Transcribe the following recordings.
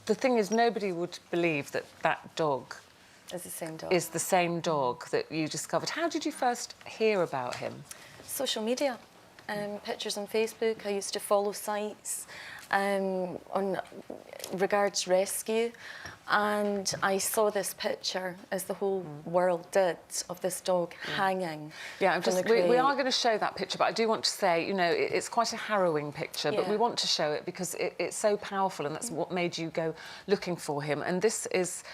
the thing is, nobody would believe that that dog is the same dog that you discovered. How did you first hear about him? Social media, pictures on Facebook. I used to follow sites on regards rescue, and I saw this picture, as the whole world did, of this dog hanging. Yeah, we are going to show that picture, but I do want to say, you know, it's quite a harrowing picture, but we want to show it because it's so powerful, and that's what made you go looking for him. And this is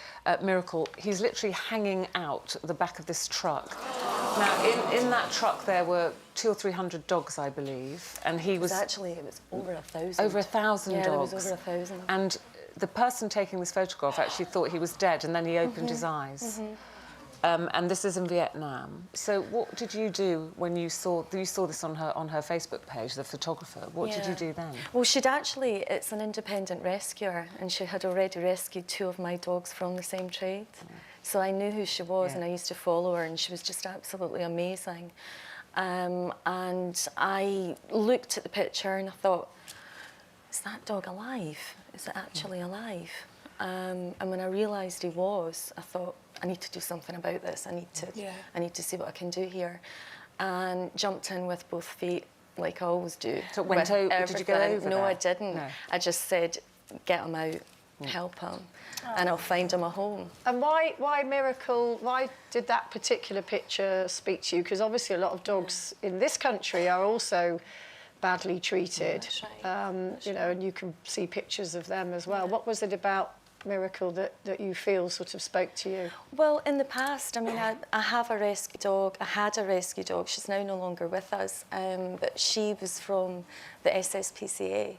Miracle. He's literally hanging out the back of this truck. Now, in that truck there were 200 or 300 dogs, I believe, and he was... Actually, it was over 1,000. Over 1,000 dogs. Yeah, it was over 1,000. And the person taking this photograph actually thought he was dead, and then he opened his eyes. And this is in Vietnam. So what did you do when you saw this on her Facebook page, the photographer? What did you do then? Well, it's an independent rescuer, and she had already rescued 2 of my dogs from the same trade. So I knew who she was, and I used to follow her, and she was just absolutely amazing. And I looked at the picture and I thought, is that dog alive? Is it actually alive? And when I realised he was, I thought, I need to do something about this. I need to see what I can do here. And jumped in with both feet, like I always do. So it went over, did you go over No, there? I didn't. No. I just said, get him out, help him, and I'll find him a home. And why Miracle? Why did that particular picture speak to you? Because obviously a lot of dogs in this country are also badly treated. You know, and you can see pictures of them as well. What was it about Miracle that you feel sort of spoke to you? Well, in the past, I mean, I have a rescue dog. I had a rescue dog. She's now no longer with us, but she was from the SSPCA.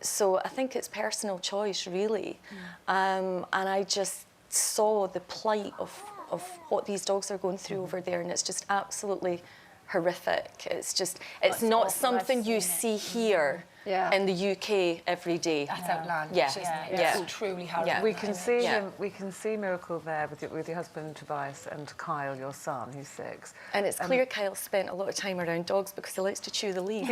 So I think it's personal choice, really. And I just saw the plight of what these dogs are going through over there, and it's just absolutely horrific. It's not something you see here in the UK every day. That's outlandish, isn't it? It's truly horrific. We can see him. We can see Miracle there with your husband Tobias and Kyle, your son, who's 6. And it's clear Kyle spent a lot of time around dogs because he likes to chew the leaves.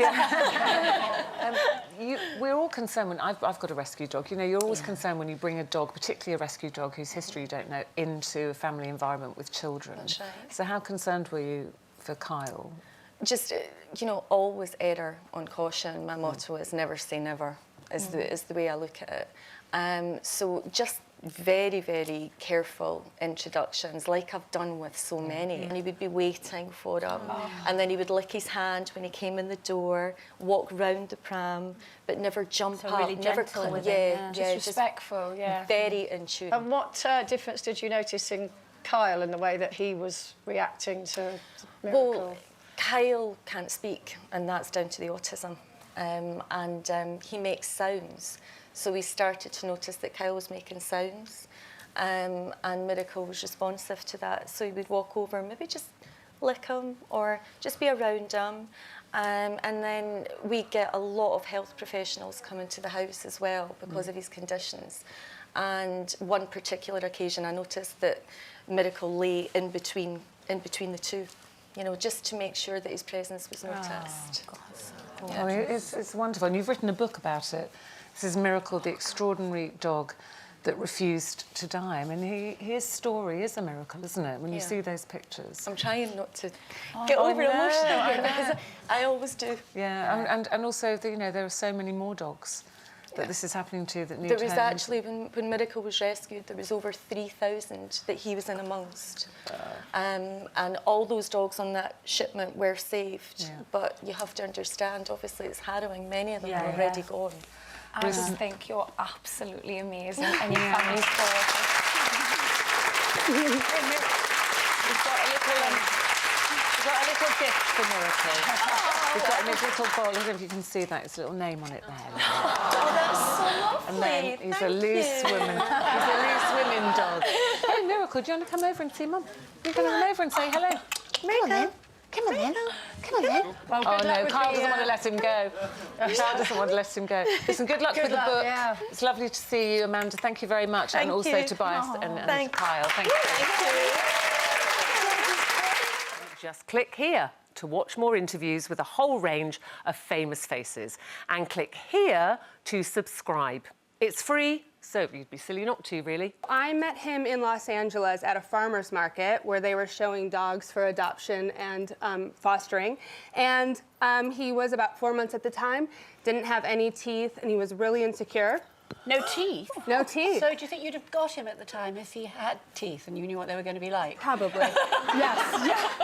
We're all concerned when I've got a rescue dog. You know, you're always concerned when you bring a dog, particularly a rescue dog whose history you don't know, into a family environment with children. That's right. So how concerned were you for Kyle? Just, you know, always err on caution. My motto is never say never, is the way I look at it. So just very, very careful introductions, like I've done with so many. And he would be waiting for him, and then he would lick his hand when he came in the door, walk round the pram, but never jump up, really never gentle with him, just respectful, very in tune. And what difference did you notice in Kyle in the way that he was reacting to Miracle? Well, Kyle can't speak, and that's down to the autism. And he makes sounds. So we started to notice that Kyle was making sounds, and Miracle was responsive to that. So he would walk over and maybe just lick him or just be around him. And then we get a lot of health professionals coming to the house as well because of his conditions. And one particular occasion I noticed that Miracle lay in between the two, you know, just to make sure that his presence was noticed. I mean, it's wonderful, and you've written a book about it. This is Miracle, the extraordinary dog that refused to die. I mean, his story is a miracle, isn't it, when you see those pictures? I'm trying not to get over emotional here, because I always do. Yeah, and also, you know, there are so many more dogs that this is happening to that need There was homes. actually, when Miracle was rescued, there was over 3,000 that he was in amongst. And all those dogs on that shipment were saved. But you have to understand, obviously, it's harrowing. Many of them are already gone. I just think you're absolutely amazing and your family's gorgeous. We've got a little gift for Miracle. We've got a little bottle. I don't know if you can see that. It's a little name on it there. Oh, that's so lovely. And then he's a loose women. He's a loose women dog. Hey, Miracle, do you want to come over and see Mum? You can come over and say hello. Miracle. Come on then. Come on then. Well, oh no, Carl doesn't want to let him go. Carl doesn't want to let him go. Listen, good luck with the book. Yeah. It's lovely to see you, Amanda. Thank you very much. Thank and also you. Tobias and Kyle. Thank you. Just click here to watch more interviews with a whole range of famous faces. And click here to subscribe. It's free So you'd be silly not to, really. I met him in Los Angeles at a farmer's market where they were showing dogs for adoption and fostering. And he was about 4 months at the time, didn't have any teeth, and he was really insecure. No teeth? No teeth. So do you think you'd have got him at the time if he had teeth and you knew what they were going to be like? Probably. Yes.